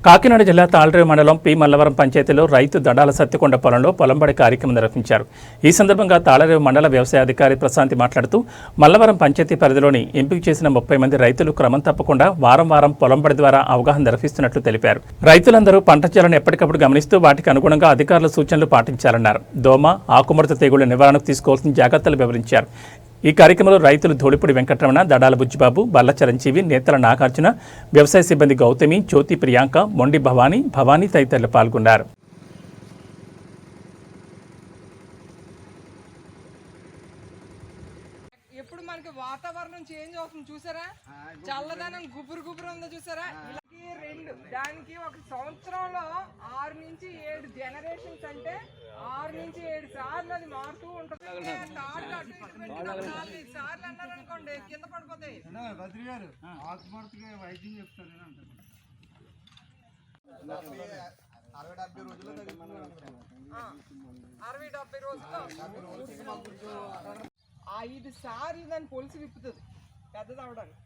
కాకినాడ జిల్లా తాళ్రేవు మండలం పి మల్లవరం పంచాయతీలో రైతు దడాల సత్యకొండ పొలంలో పొలంబడి కార్యక్రమం నిర్వహించారు. ఈ సందర్భంగా తాళ్రేవు మండల వ్యవసాయ అధికారి ప్రశాంతి మాట్లాడుతూ మల్లవరం పంచాయతీ పరిధిలోని ఎంపిక చేసిన 30 మంది రైతులు క్రమం తప్పకుండా వారం వారం పొలంబడి ద్వారా అవగాహన నిర్వహిస్తున్నట్లు తెలిపారు. రైతులందరూ పంట చేలను ఎప్పటికప్పుడు గమనిస్తూ వాటికి అనుగుణంగా అధికారుల సూచనలు పాటించాలన్నారు. దోమ, ఆకుముడత తెగుళ్ల నివారణకు తీసుకోవాల్సిన జాగ్రత్తలు వివరించారు. ఈ కార్యక్రమంలో రైతులు ధూళిపూడి వెంకటరమణ, దడాల బుజ్జిబాబు, బల్ల చిరంజీవి, నేతల నాగార్జున, వ్యవసాయ సిబ్బంది గౌతమి, జ్యోతి ప్రియాంక, మొండి భవానీ తదితరులు పాల్గొన్నారు. ఎప్పుడు మనకి వాతావరణం చేంజ్ అవుతుంది చూసారా, చల్లదనం గుబురు ఉందో చూసారా. ఇలాంటి రెండు దానికి ఒక సంవత్సరంలో 6 నుంచి 7 జనరేషన్స్ అంటే 6 నుంచి 7 సార్లు అది మారుతూ ఉంటుంది. సార్లు అన్నారనుకోండి కింద పడిపోతాయి. వైద్యం చెప్తాను 60-70 రోజుల్లో 5 సార్లు దాన్ని పొలిసి విప్పుతుంది పెద్దది అవడానికి.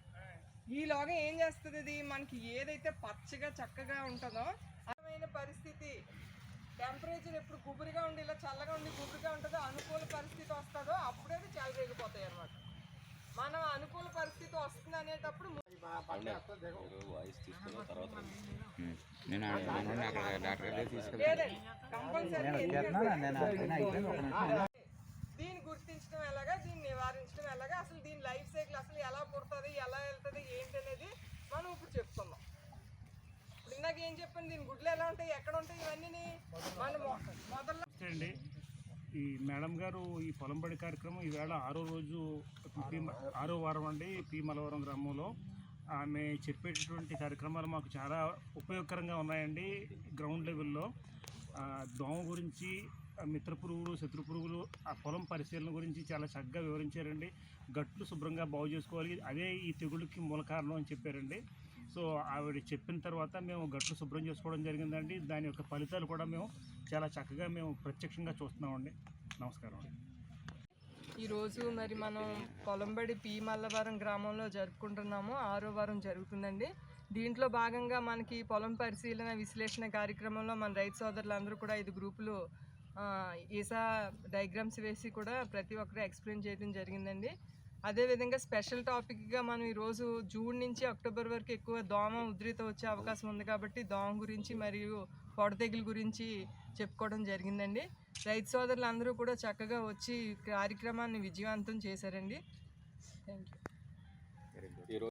ఈలోగా ఏం చేస్తుంది, అది మనకి ఏదైతే పచ్చగా చక్కగా ఉంటుందో అమైన పరిస్థితి, టెంపరేచర్ ఎప్పుడు గుబురుగా ఉండి ఇలా చల్లగా ఉండి గుబురుగా ఉంటుందో, అనుకూల పరిస్థితి వస్తుందో అప్పుడే అది చెలరేగిపోతాయి అన్నమాట. మనం అనుకూల పరిస్థితి వస్తుంది అనేటప్పుడు దీన్ని గుర్తించడం ఎలాగా, దీన్ని నివారించడం ఎలాగా, అసలు దీని లైఫ్ సైకిల్ అసలు ఎలా పుడుతుంది, ఎలా వెళ్తుంది ఏంటి అనేది మనం ఇప్పుడు చెప్పుకుందాం. ఇప్పుడు ఇందాక ఏం చెప్పండి, దీని గుడ్లు ఎలా ఉంటాయి, ఎక్కడ ఉంటాయి, ఇవన్నీ మనం మొదలు. ఈ మేడం గారు ఈ పొలంబడి కార్యక్రమం ఈవేళ 6వ వారం అండి. పి మల్లవరం గ్రామంలో ఆమె చెప్పేటటువంటి కార్యక్రమాలు మాకు చాలా ఉపయోగకరంగా ఉన్నాయండి. గ్రౌండ్ లెవెల్లో దోమ గురించి, మిత్ర పురుగులు, శత్రు పురుగులు, ఆ పొలం పరిశీలన గురించి చాలా చక్కగా వివరించారండి. గట్లు శుభ్రంగా బాగు చేసుకోవాలి, అదే ఈ తెగుళ్ళకి మూల కారణం అని చెప్పారండి. సో ఆవిడ చెప్పిన తర్వాత మేము గట్లు శుభ్రం చేసుకోవడం జరిగిందండి. దాని యొక్క ఫలితాలు కూడా మేము చాలా చక్కగా మేము ప్రత్యక్షంగా చూస్తున్నామండి. నమస్కారం అండి. ఈరోజు మరి మనం పొలంబడి పి మల్లవరం గ్రామంలో జరుపుకుంటున్నాము. 6వ వారం జరుగుతుందండి. దీంట్లో భాగంగా మనకి పొలం పరిశీలన విశ్లేషణ కార్యక్రమంలో మన రైతు సోదరులందరూ కూడా 5 గ్రూపులు ఈసా డయాగ్రామ్స్ వేసి కూడా ప్రతి ఒక్కరు ఎక్స్ప్లెయిన్ చేయడం జరిగిందండి. అదేవిధంగా స్పెషల్ టాపిక్గా మనం ఈరోజు జూన్ నుంచి అక్టోబర్ వరకు ఎక్కువ దోమ ఉధృత వచ్చే అవకాశం ఉంది కాబట్టి దోమ గురించి మరియు పొడతెగులు గురించి చెప్పుకోవడం జరిగిందండి. రైతు సోదరులు అందరూ కూడా చక్కగా వచ్చి కార్యక్రమాన్ని విజయవంతం చేశారండి. Thank you.